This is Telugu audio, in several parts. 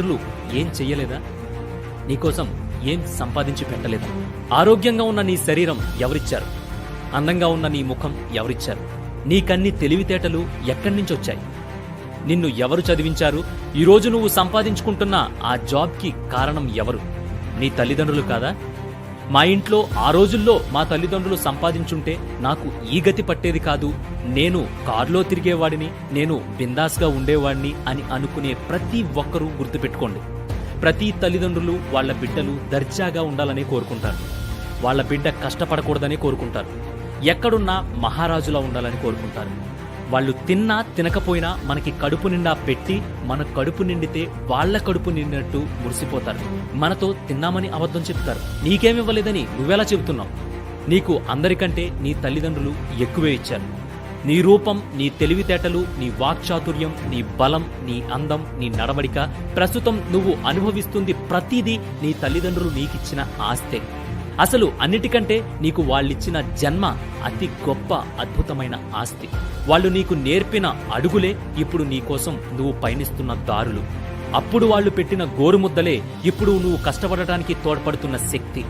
తల్లిదండ్రులు ఏం చెయ్యలేదా? నీకోసం ఏం సంపాదించి పెట్టలేదా? ఆరోగ్యంగా ఉన్న నీ శరీరం ఎవరిచ్చారు? అందంగా ఉన్న నీ ముఖం ఎవరిచ్చారు? నీకన్ని తెలివితేటలు ఎక్కడి నుంచొచ్చాయి? నిన్ను ఎవరు చదివించారు? ఈరోజు నువ్వు సంపాదించుకుంటున్న ఆ జాబ్కి కారణం ఎవరు? నీ తల్లిదండ్రులు కాదా? మా ఇంట్లో ఆ రోజుల్లో మా తల్లిదండ్రులు సంపాదించుంటే నాకు ఈ గతి పట్టేది కాదు, నేను కారులో తిరిగేవాడిని, నేను బిందాస్గా ఉండేవాడిని అని అనుకునే ప్రతి ఒక్కరూ గుర్తుపెట్టుకోండి. ప్రతి తల్లిదండ్రులు వాళ్ళ బిడ్డలు దర్జాగా ఉండాలని కోరుకుంటారు. వాళ్ళ బిడ్డ కష్టపడకూడదని కోరుకుంటారు. ఎక్కడున్నా మహారాజులా ఉండాలని కోరుకుంటారు. వాళ్ళు తిన్నా తినకపోయినా మనకి కడుపు నిండా పెట్టి మన కడుపు నిండితే వాళ్ళ కడుపు నిండినట్టు మురిసిపోతారు. మనతో తిన్నామని అబద్ధం చెప్తారు. నీకేమివ్వలేదని నువ్వెలా చెబుతున్నావు? నీకు అందరికంటే నీ తల్లిదండ్రులు ఎక్కువే ఇచ్చారు. నీ రూపం, నీ తెలివితేటలు, నీ వాక్చాతుర్యం, నీ బలం, నీ అందం, నీ నడవడిక, ప్రస్తుతం నువ్వు అనుభవిస్తుంది ప్రతిదీ నీ తల్లిదండ్రులు నీకిచ్చిన ఆస్తే. అసలు అన్నిటికంటే నీకు వాళ్ళిచ్చిన జన్మ అతి గొప్ప అద్భుతమైన ఆస్తి. వాళ్ళు నీకు నేర్పిన అడుగులే ఇప్పుడు నీకోసం నువ్వు పయనిస్తున్న దారులు. అప్పుడు వాళ్ళు పెట్టిన గోరుముద్దలే ఇప్పుడు నువ్వు కష్టపడటానికి తోడ్పడుతున్న శక్తి.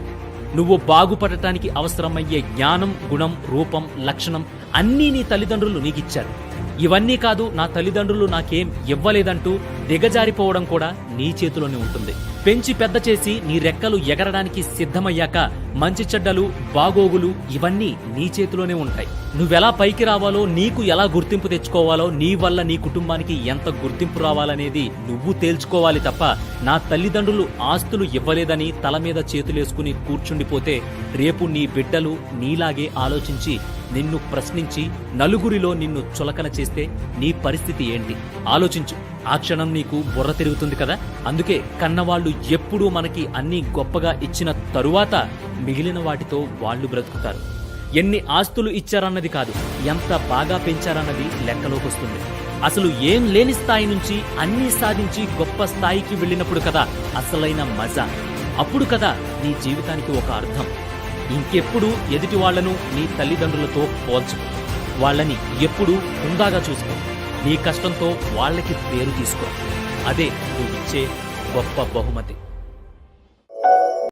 నువ్వు బాగుపడటానికి అవసరమయ్యే జ్ఞానం, గుణం, రూపం, లక్షణం అన్నీ నీ తల్లిదండ్రులు నీకిచ్చారు. ఇవన్నీ కాదు, నా తల్లిదండ్రులు నాకేం ఇవ్వలేదంటూ దిగజారిపోవడం కూడా నీ చేతిలోనే ఉంటుంది. పెంచి పెద్ద చేసి నీ రెక్కలు ఎగరడానికి సిద్ధమయ్యాక మంచి చెడ్డలు, బాగోగులు ఇవన్నీ నీ చేతిలోనే ఉంటాయి. నువ్వెలా పైకి రావాలో, నీకు ఎలా గుర్తింపు తెచ్చుకోవాలో, నీ వల్ల నీ కుటుంబానికి ఎంత గుర్తింపు రావాలనేది నువ్వు తేల్చుకోవాలి తప్ప నా తల్లిదండ్రులు ఆస్తులు ఇవ్వలేదని తల మీద చేతులేసుకుని కూర్చుండిపోతే రేపు నీ బిడ్డలు నీలాగే ఆలోచించి నిన్ను ప్రశ్నించి నలుగురిలో నిన్ను చులకన చేస్తే నీ పరిస్థితి ఏంటి? ఆలోచించు. ఆ క్షణం నీకు బుర్ర తిరుగుతుంది కదా. అందుకే కన్నవాళ్లు ఎప్పుడూ మనకి అన్నీ గొప్పగా ఇచ్చిన తరువాత మిగిలిన వాటితో వాళ్ళు బ్రతుకుతారు. ఎన్ని ఆస్తులు ఇచ్చారన్నది కాదు, ఎంత బాగా పెంచారన్నది లెక్కలోకి వస్తుంది. అసలు ఏం లేని స్థాయి నుంచి అన్నీ సాధించి గొప్ప స్థాయికి వెళ్ళినప్పుడు కదా అసలైన మజా. అప్పుడు కదా నీ జీవితానికి ఒక అర్థం. ఇంకెప్పుడు ఎదుటి వాళ్లను నీ తల్లిదండ్రులతో పోల్చుకో. వాళ్ళని ఎప్పుడూ హుందాగా చూసుకో. నీ కష్టంతో వాళ్ళకి పేరు తీసుకో. అదే నువ్విచ్చే గొప్ప బహుమతి.